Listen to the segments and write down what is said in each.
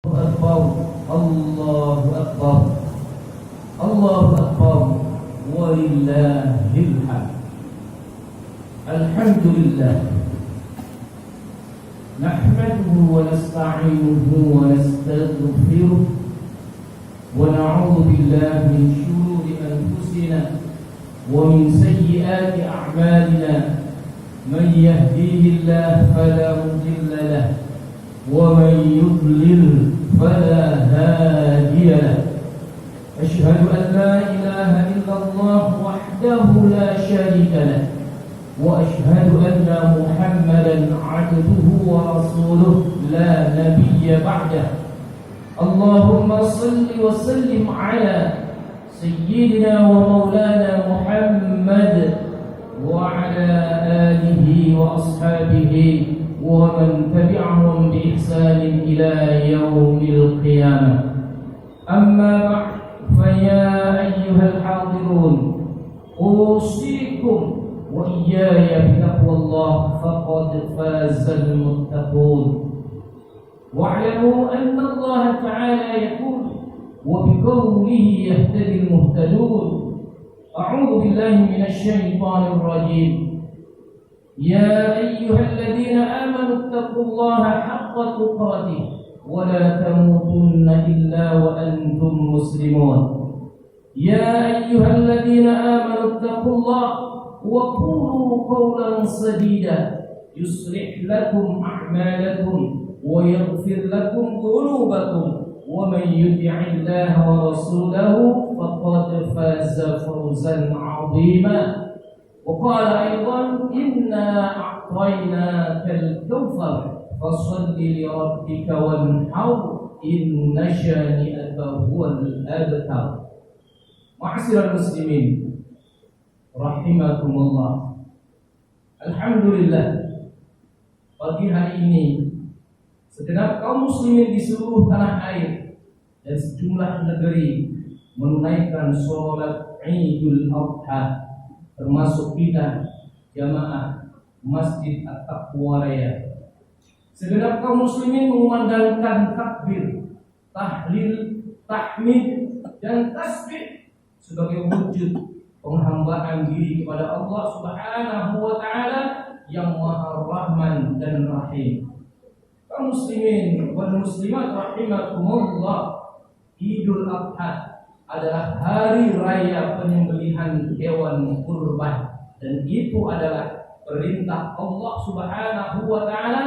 أكبر الله أكبر الله أكبر ولله الحمد. الحمد لله نحمده ونستعينه ونستغفره ونعوذ بالله من شرور أنفسنا ومن سيئات أعمالنا. من يهديه الله فلا مضل له ومن يضلل فلا هادي له. أشهد أن لا إله إلا الله وحده لا شريك له وأشهد أن محمدا عبده ورسوله لا نبي بعده. اللهم صل وسلم على سيدنا ومولانا محمد وعلى آله وأصحابه ومن تبعهم بإحسان إلى يوم القيامة. أما بعد فيا أيها الحاضرون أوصيكم وإياي بتقوى الله فقد فاز المتقون. واعلموا أن الله تعالى يقول وبقوله يهتدي المهتدون. أعوذ بالله من الشيطان الرجيم. يا أيها الذين آمنوا اتقوا الله حق تقاته ولا تموتن إلا وأنتم مسلمون. يا أيها الذين آمنوا اتقوا الله وقولوا قولا سديدا يصلح لكم أعمالكم ويغفر لكم ذنوبكم ومن يطع الله ورسوله فقد فاز فوزا عظيما. وقال أيضا إنا أعطيناك الكوثر فصل لربك وانحر إن شانئك هو الأبتر. Ma'asyiral muslimin rahimakumullah. Alhamdulillah, pagi hari ini segenap kaum muslimin di seluruh tanah air dan sejumlah negeri menunaikan sholat Idul Adha, termasuk kita jamaah Masjid At-Taqwa Raya. Segenap kaum muslimin mengumandangkan takbir, tahlil, tahmid dan tasbih sebagai wujud penghambaan diri kepada Allah Subhanahu wa taala yang Maha Rahman dan Rahim. Kaum muslimin wal muslimat rahimakumullah, Idul Adha adalah hari raya penyembelihan hewan kurban, dan itu adalah perintah Allah Subhanahu wa taala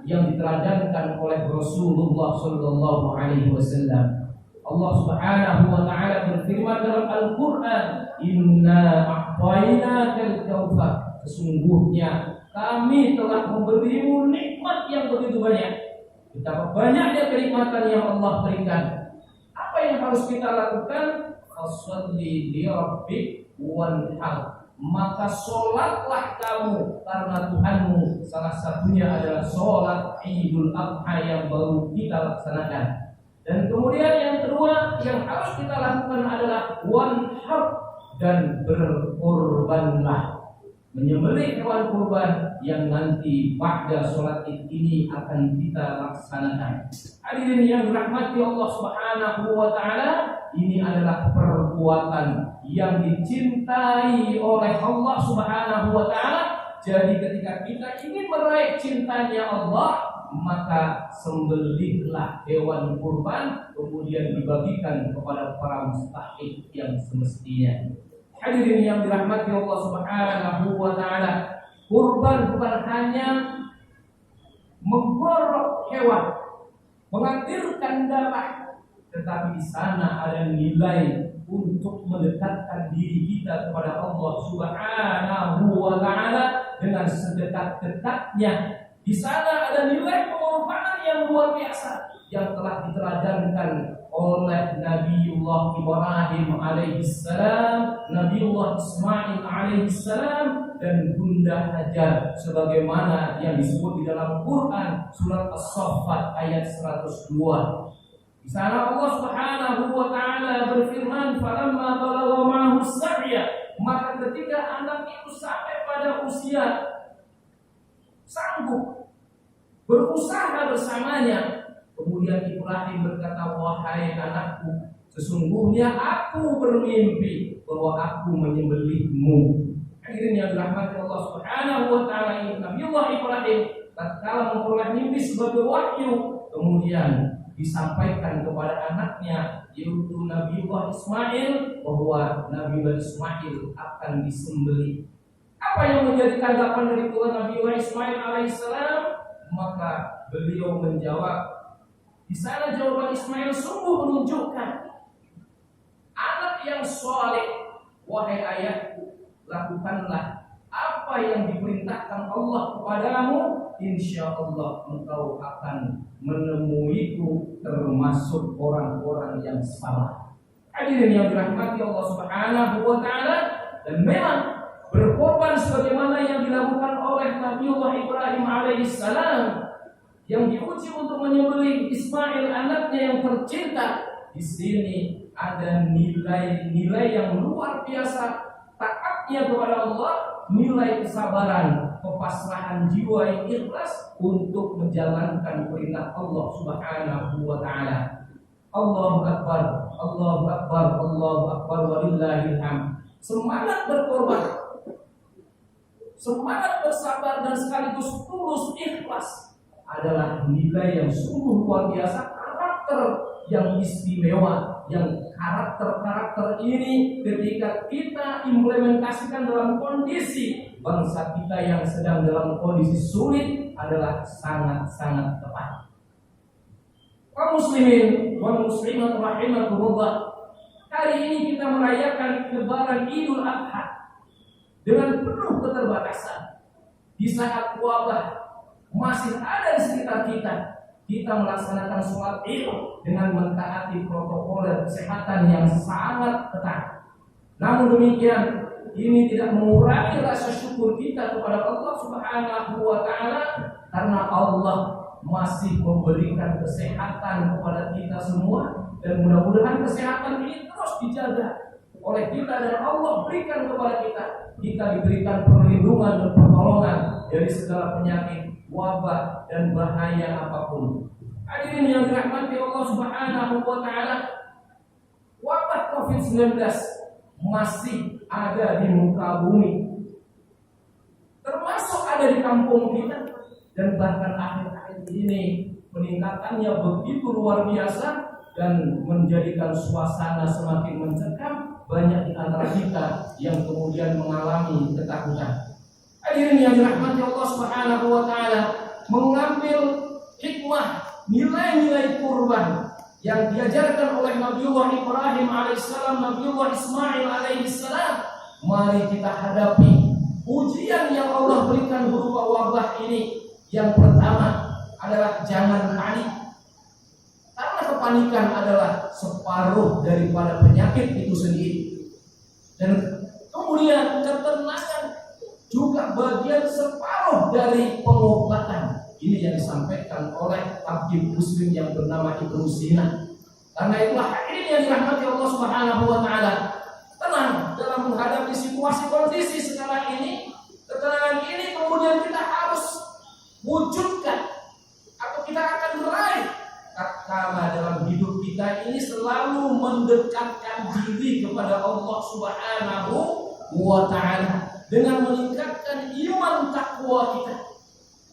yang diteladankan oleh Rasulullah sallallahu alaihi wasallam. Allah Subhanahu wa taala berfirman dalam Al-Qur'an, "Inna a'tainakal kautsar." Sesungguhnya kami telah memberimu nikmat yang begitu banyak. Betapa banyaknya kenikmatan yang Allah berikan. Apa yang harus kita lakukan? Fasholli li rabbik wanhar. Maka sholatlah kamu karena Tuhanmu. Salah satunya adalah sholat Idul Adha yang baru kita laksanakan. Dan kemudian yang kedua yang harus kita lakukan adalah wanhar, dan berkorbanlah, menyembelih hewan kurban yang nanti pada sholat Id ini akan kita laksanakan. Hadirin yang dirahmati Allah Subhanahu wa taala, ini adalah perbuatan yang dicintai oleh Allah Subhanahu wa taala. Jadi ketika kita ingin meraih cintanya Allah, maka sembelihlah hewan kurban, kemudian dibagikan kepada para mustahik yang semestinya. Hadirin yang dirahmati Allah Subhanahu wa taala, kurban bukan hanya menggorok hewan, mengalirkan darah, tetapi di sana ada nilai untuk mendekatkan diri kita kepada Allah Subhanahu wa taala dengan sedekat-dekatnya. Di sana ada nilai pengorbanan yang luar biasa yang telah diteladankan oleh Nabiullah Ibrahim alaihissalam, Nabiullah Ismail alaihissalam, dan Bunda Hajar, sebagaimana yang disebut di dalam Quran surat As-Saffat ayat 102. Di sana Allah Subhanahu wa taala berfirman, "Falamma balagha ma'ahu as-sa'ya." Maka ketika anak itu sampai pada usia sanggup berusaha bersamanya, Kemudian Ibrahim berkata, wahai anakku, sesungguhnya aku bermimpi bahwa aku menyembelihmu. Hadirin yang dirahmati Allah Subhanahu wa taala, ini Nabiullah Ibrahim tatkala memperoleh mimpi sebagai wahyu, kemudian disampaikan kepada anaknya yaitu Nabiullah Ismail bahwa Nabiullah Ismail akan disembelih. Apa yang menjadi tanggapan dari Tuhan Nabiullah Ismail alaihissalam? Maka beliau menjawab, di sana jawaban Ismail sungguh menunjukkan anak yang saleh. Wahai ayahku, lakukanlah apa yang diperintahkan Allah kepadamu, insya Allah engkau akan menemuiku termasuk orang-orang yang salah. Hadirin yang dirahmati Allah Subhanahu wa taala, dan memang berkorban sebagaimana yang dilakukan oleh Nabiullah Ibrahim alaihissalam yang diuji untuk menyembelih Ismail anaknya yang tercinta. Di sini ada nilai-nilai yang luar biasa, taatnya kepada Allah, nilai kesabaran, kepasrahan jiwa yang ikhlas untuk menjalankan perintah Allah Subhanahu wa taala. Allahu akbar, Allahu akbar, Allahu akbar, walillahil hamd. Semangat berkorban, semangat bersabar dan sekaligus tulus ikhlas adalah nilai yang sungguh luar biasa, karakter yang istimewa, yang karakter-karakter ini ketika kita implementasikan dalam kondisi bangsa kita yang sedang dalam kondisi sulit adalah sangat-sangat tepat. Kaum muslimin wal muslimat rahimakumullah, hari ini kita merayakan lebaran Idul Adha dengan penuh keterbatasan. Di saat wabah masih ada di sekitar kita melaksanakan sholat Id dengan mentaati protokol kesehatan yang sangat ketat. Namun demikian, ini tidak mengurangi rasa syukur kita kepada Allah Subhanahu wa taala karena Allah masih memberikan kesehatan kepada kita semua, dan mudah-mudahan kesehatan ini terus dijaga oleh kita dan Allah berikan kepada kita. Kita diberikan perlindungan dan pertolongan dari segala penyakit, wabah dan bahaya apapun. Hadirin yang dirahmati Allah Subhanahu wa taala, wabah Covid-19 masih ada di muka bumi, termasuk ada di kampung kita, dan bahkan akhir-akhir ini peningkatannya begitu luar biasa dan menjadikan suasana semakin mencekam. Banyak di antara kita yang kemudian mengalami ketakutan. Hadirin yang dirahmati Allah Subhanahu wa taala, mengambil hikmah nilai-nilai kurban yang diajarkan oleh Nabiullah Ibrahim alaihissalam, Nabiullah Ismail alaihissalam, mari kita hadapi ujian yang Allah berikan berupa wabah ini. Yang pertama adalah jangan panik, karena kepanikan adalah separuh daripada penyakit itu sendiri. Dan kemudian ketenangan juga bagian separuh dari pengobatan. Ini yang disampaikan oleh tabib muslim yang bernama Ibnu Sina. Karena itulah hadirin yang dirahmati Allah Subhanahu wa taala, tenang dalam menghadapi situasi kondisi sekarang ini. Ketenangan ini kemudian kita harus wujudkan atau kita akan meraih tatkala dalam hidup kita ini selalu mendekatkan diri kepada Allah Subhanahu wa taala dengan meningkatkan iman takwa kita.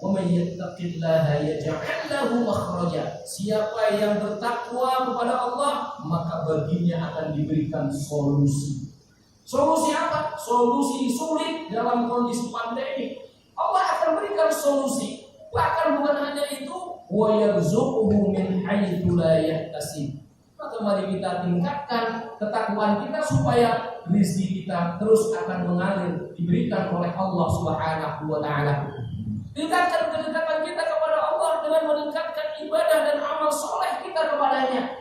Wa may yattaqillaha yaj'al lahu makhraja. Siapa yang bertakwa kepada Allah, maka baginya akan diberikan solusi. Solusi apa? Solusi sulit dalam kondisi pandemi. Allah akan berikan solusi. Bahkan bukan hanya itu, wa yarzuquhu min haitsu la yahtasib. Maka mari kita tingkatkan ketakwaan kita supaya rezeki kita terus akan mengalir, diberikan oleh Allah Subhanahu wa taala. Tingkatkan kedekatan kita kepada Allah dengan meningkatkan ibadah dan amal soleh kita kepadanya.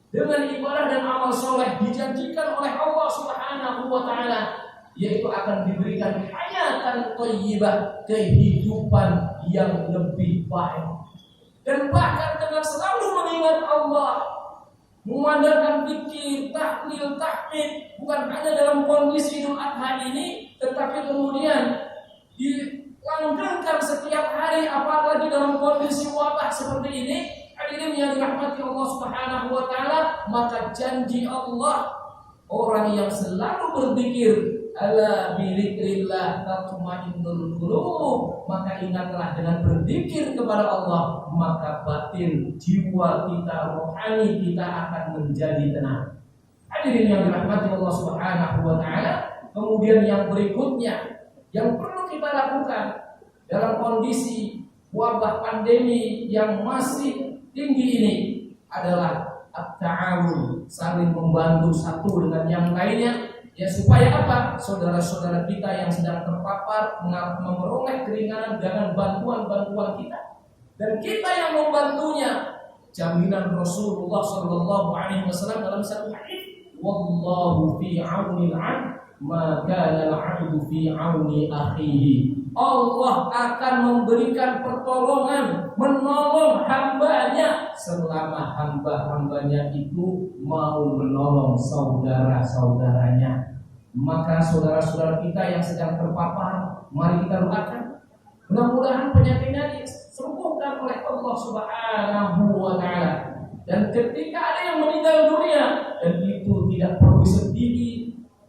Dengan ibadah dan amal soleh dijanjikan oleh Allah Subhanahu wa taala, yaitu akan diberikan hayatan thayyibah, kehidupan yang lebih baik. Dan bahkan dengan selalu mengingat Allah, memandangkan zikir, tahlil, tahmid, bukan hanya dalam kondisi Idul Adha ini, tetapi kemudian dilanggengkan setiap hari, apalagi dalam kondisi wabah seperti ini. Hadirin yang dirahmati Allah Subhanahu wa taala, maka janji Allah, orang yang selalu berzikir, ala bidzikrillah tatma'innul qulub, maka ingatlah dengan berzikir kepada Allah, maka batin jiwa kita, rohani kita akan menjadi tenang. Hadirin yang dirahmati Allah Subhanahu wa taala, kemudian yang berikutnya yang perlu kita lakukan dalam kondisi wabah pandemi yang masih tinggi ini adalah at-ta'awun, saling membantu satu dengan yang lainnya, ya supaya apa? Saudara-saudara kita yang sedang terpapar memperoleh keringanan dengan bantuan-bantuan kita, dan kita yang membantunya. Jaminan Rasulullah Shallallahu Alaihi Wasallam dalam satu hadis, wallahu fi aunil 'abd ma kana al-'abdu fi auni akhihi. Allah akan memberikan pertolongan, menolong hambanya selama hamba-hambanya itu mau menolong saudara-saudaranya. Maka saudara-saudara kita yang sedang terpapar, mari kita doakan, mudah-mudahan penyakitnya disembuhkan oleh Allah Subhanahu wa taala. Dan ketika ada yang meninggal dunia, dan itu tidak perlu disedih,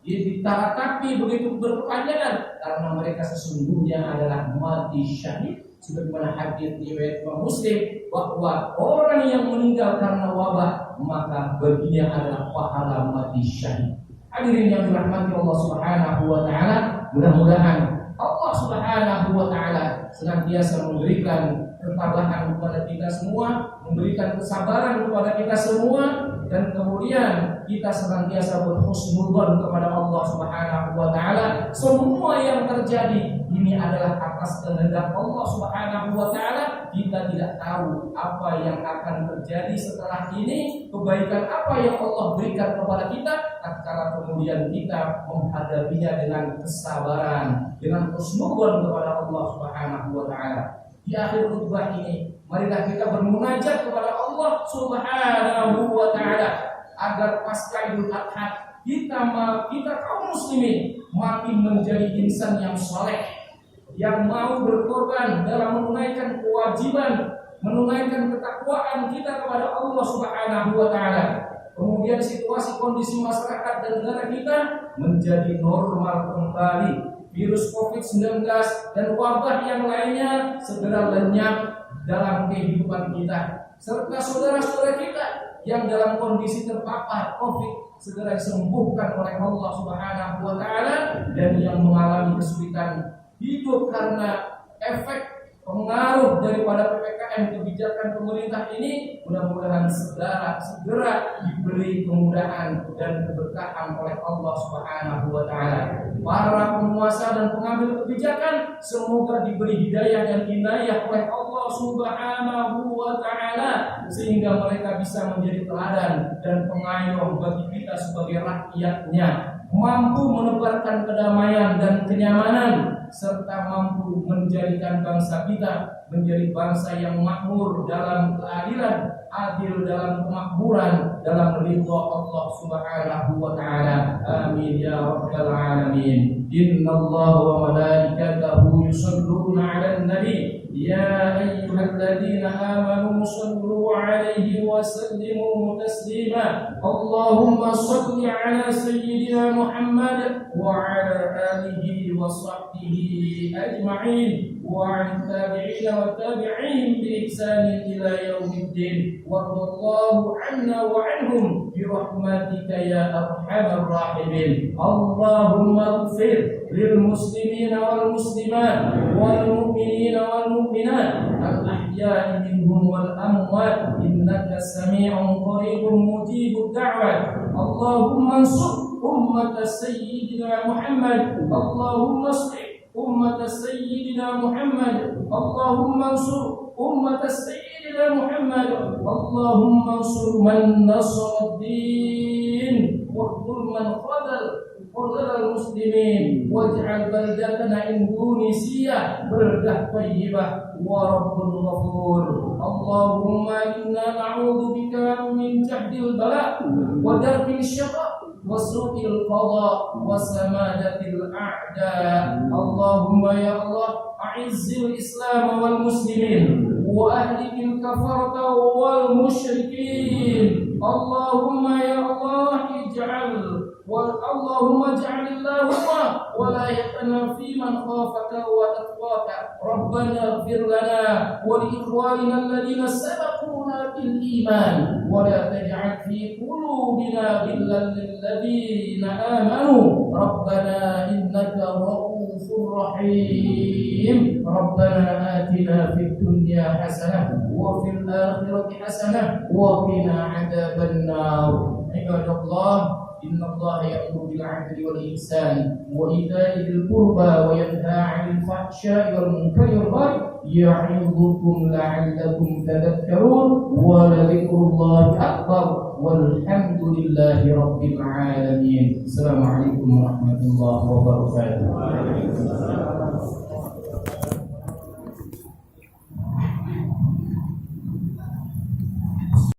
ditaratapi begitu berkepanjangan, karena mereka sesungguhnya adalah mati syahid. Sebagaimana hadis riwayat Imam Muslim, bahwa orang yang meninggal karena wabah, maka baginya adalah pahala mati syahid. Hadirin yang dirahmati Allah Subhanahu wa taala, mudah-mudahan Allah Subhanahu wa taala senantiasa memberikan ketabahan kepada kita semua, memberikan kesabaran kepada kita semua, dan kemudian kita senantiasa berhusnudzon kepada Allah Subhanahu wa taala. Semua yang terjadi ini adalah atas kehendak Allah Subhanahu wa taala. Kita tidak tahu apa yang akan terjadi setelah ini, kebaikan apa yang Allah berikan kepada kita, tatkala kemudian kita menghadapinya dengan kesabaran, dengan husnudzon kepada Allah Subhanahu wa taala. Di akhir khutbah ini, marilah kita bermunajat kepada Allah Subhanahu wa taala agar pasca Idul Adha kita kaum muslimin makin menjadi insan yang saleh, yang mau berkorban dalam menunaikan kewajiban, menunaikan ketakwaan kita kepada Allah Subhanahu wa taala. Kemudian situasi kondisi masyarakat dan negara kita menjadi normal kembali. Virus COVID-19 dan wabah yang lainnya segera lenyap dalam kehidupan kita, serta saudara-saudara kita yang dalam kondisi terpapar COVID segera disembuhkan oleh Allah Subhanahu wa taala, dan yang mengalami kesulitan hidup karena efek pengaruh daripada PPKM, kebijakan pemerintah ini, mudah-mudahan segera diberi kemudahan dan keberkahan oleh Allah Subhanahu wa taala. Para penguasa dan pengambil kebijakan semoga diberi hidayah dan inayah oleh Allah Subhanahu wa taala, sehingga mereka bisa menjadi teladan dan pengayom bagi kita sebagai rakyatnya, mampu menebarkan kedamaian dan kenyamanan, serta mampu menjadikan bangsa kita menjadi bangsa yang makmur dalam keadilan, adil dalam kemakmuran, dalam ridha Allah Subhanahu wa taala. Amin ya rabbal alamin. Innallaha wa malaikatahu yusholluna 'alan nabi ya ayyuhalladzina amanu shallu 'alaihi wa sallimu taslima. Allahumma shalli 'ala sayyidina Muhammad wa 'ala alihi wa sahbihi ajma'in wa 'ala tabi'in wa tabi'in bi ihsan ila yaumiddin. Wallahu 'anna wa 'anhum bi rahmatika ya arhamar rahimin. Allahumma ighfir lil muslimina wal muslimat wal mu'minina wal mu'minat al ahya'i minhum wal amwat innaka sami'un qaribun mujibud da'wat. Allahumma ansur ummat sayyidina Muhammad. Allahumma aslih ummat sayyidina Muhammad. Allahumma ansur ummat sayyidina Muhammad. Allahumma ansur man nasara ad-din wa man qadal المسلمين واجعل بلدتنا إندونيسيا بلدة طيبة ورب غفور. اللهم إنا نعوذ بك من جهد البلاء ودرك الشقاء وسوء القضاء وسمادة الأعداء. اللهم يا الله أعز الإسلام والمسلمين وأهلك الكفرة والمشركين. اللهم يا الله اللهم اجعل اللهم ولايتنا في من خافك وتقواك. ربنا اغفر لنا ولإخواننا الذين سبقونا بالإيمان ولا تجعل في قلوبنا غلا للذين آمنوا ربنا إنك رؤوف رحيم. ربنا آتنا في الدنيا حسنة وفي الآخرة حسنة وقنا عذاب النار. عباد الله إن الله يأمر بالعدل والإحسان وإيتاء ذي القربى وينهى عن الفحشاء والمنكر والبغي يعظكم لعلكم تذكرون. ولذكر الله أكبر والحمد لله رب العالمين. السلام عليكم ورحمة الله وبركاته.